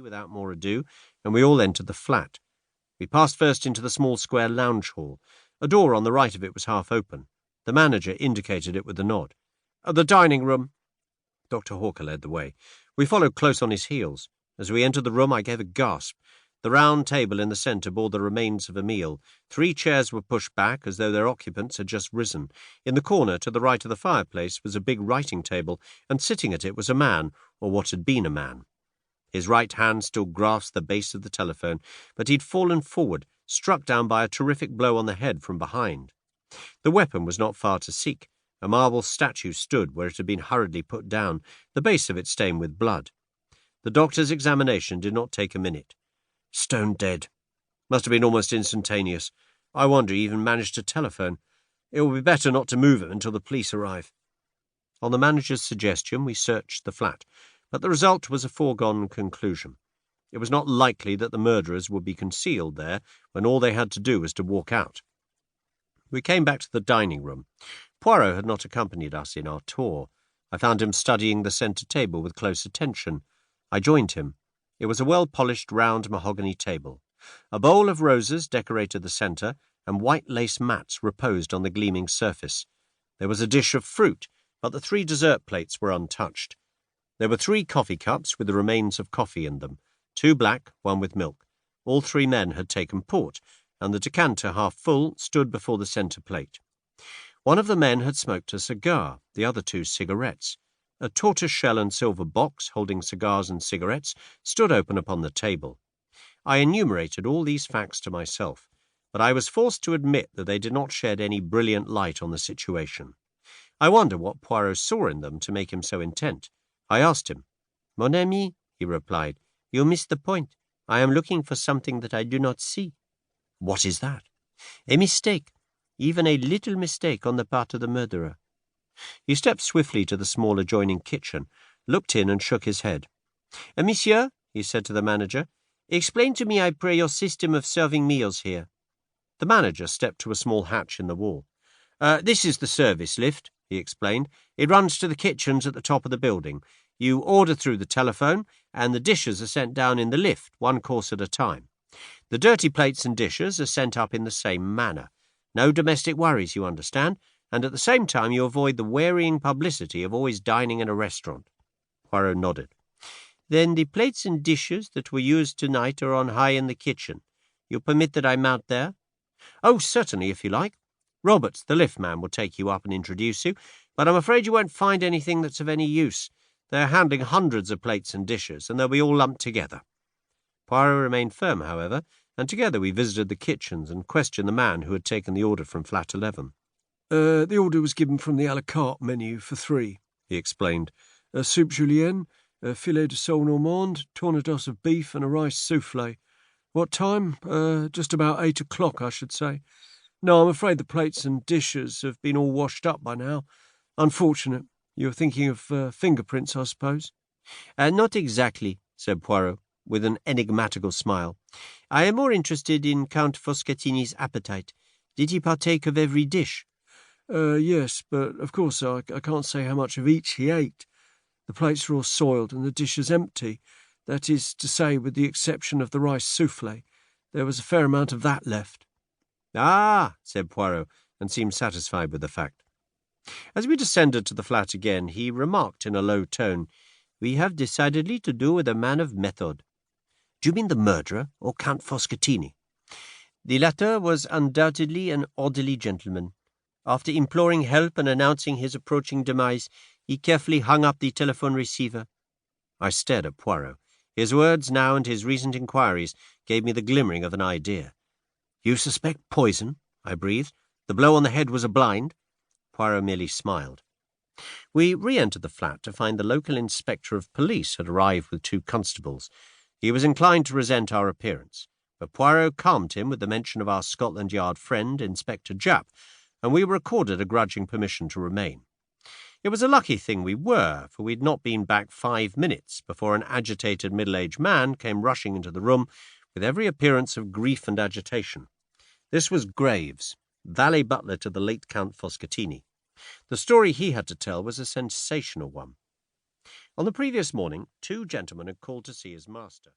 without more ado, and we all entered the flat. We passed first into the small square lounge hall. A door on the right of it was half open. The manager indicated it with a nod. "The dining room." Dr. Hawker led the way. We followed close on his heels. As we entered the room, I gave a gasp. The round table in the centre bore the remains of a meal. 3 chairs were pushed back, as though their occupants had just risen. In the corner, to the right of the fireplace, was a big writing table, and sitting at it was a man, or what had been a man. His right hand still grasped the base of the telephone, but he'd fallen forward, struck down by a terrific blow on the head from behind. The weapon was not far to seek. A marble statue stood where it had been hurriedly put down, the base of it stained with blood. The doctor's examination did not take a minute. "Stone dead. Must have been almost instantaneous. I wonder he even managed to telephone. It will be better not to move him until the police arrive." On the manager's suggestion, we searched the flat, but the result was a foregone conclusion. It was not likely that the murderers would be concealed there when all they had to do was to walk out. We came back to the dining room. Poirot had not accompanied us in our tour. I found him studying the centre table with close attention. I joined him. It was a well-polished round mahogany table. A bowl of roses decorated the centre, and white lace mats reposed on the gleaming surface. There was a dish of fruit, but the 3 dessert plates were untouched. There were 3 coffee cups with the remains of coffee in them, 2 black, 1 with milk. All 3 men had taken port, and the decanter, half full, stood before the centre plate. One of the men had smoked a cigar, the other 2 cigarettes. A tortoise-shell and silver box, holding cigars and cigarettes, stood open upon the table. I enumerated all these facts to myself, but I was forced to admit that they did not shed any brilliant light on the situation. I wonder what Poirot saw in them to make him so intent. I asked him. "Mon ami," he replied, "you miss the point. I am looking for something that I do not see." "What is that?" "A mistake, even a little mistake on the part of the murderer." He stepped swiftly to the small adjoining kitchen, looked in and shook his head. "Monsieur," he said to the manager, "explain to me, I pray, your system of serving meals here." The manager stepped to a small hatch in the wall. "This is the service lift," he explained. "It runs to the kitchens at the top of the building. You order through the telephone, and the dishes are sent down in the lift, 1 course at a time. The dirty plates and dishes are sent up in the same manner. No domestic worries, you understand, and at the same time you avoid the wearying publicity of always dining in a restaurant." Poirot nodded. "Then the plates and dishes that were used tonight are on high in the kitchen. You permit that I mount there?" "Oh, certainly, if you like. Roberts, the lift man, will take you up and introduce you, but I'm afraid you won't find anything that's of any use. They're handling hundreds of plates and dishes, and they'll be all lumped together." Poirot remained firm, however, and together we visited the kitchens and questioned the man who had taken the order from Flat 11. The order was given from the à la carte menu for 3, he explained. Soup julienne, a filet de sole normande, tournedos of beef, and a rice soufflé. What time? Just about 8 o'clock, I should say. No, I'm afraid the plates and dishes have been all washed up by now. Unfortunate. You're thinking of fingerprints, I suppose?" "Not exactly," said Poirot, with an enigmatical smile. "I am more interested in Count Foscatini's appetite. Did he partake of every dish?" Yes, but of course I can't say how much of each he ate. The plates are all soiled and the dishes empty. That is to say, with the exception of the rice soufflé. There was a fair amount of that left." "Ah," said Poirot, and seemed satisfied with the fact. As we descended to the flat again, he remarked in a low tone, "We have decidedly to do with a man of method." "Do you mean the murderer, or Count Foscatini?" "The latter was undoubtedly an orderly gentleman. After imploring help and announcing his approaching demise, he carefully hung up the telephone receiver." I stared at Poirot. His words now and his recent inquiries gave me the glimmering of an idea. "You suspect poison?" I breathed. "The blow on the head was a blind?" Poirot merely smiled. We re-entered the flat to find the local inspector of police had arrived with 2 constables. He was inclined to resent our appearance, but Poirot calmed him with the mention of our Scotland Yard friend, Inspector Japp, and we were accorded a grudging permission to remain. It was a lucky thing we were, for we had not been back 5 minutes before an agitated middle-aged man came rushing into the room with every appearance of grief and agitation. This was Graves, valet butler to the late Count Foscatini. The story he had to tell was a sensational one. On the previous morning, 2 gentlemen had called to see his master.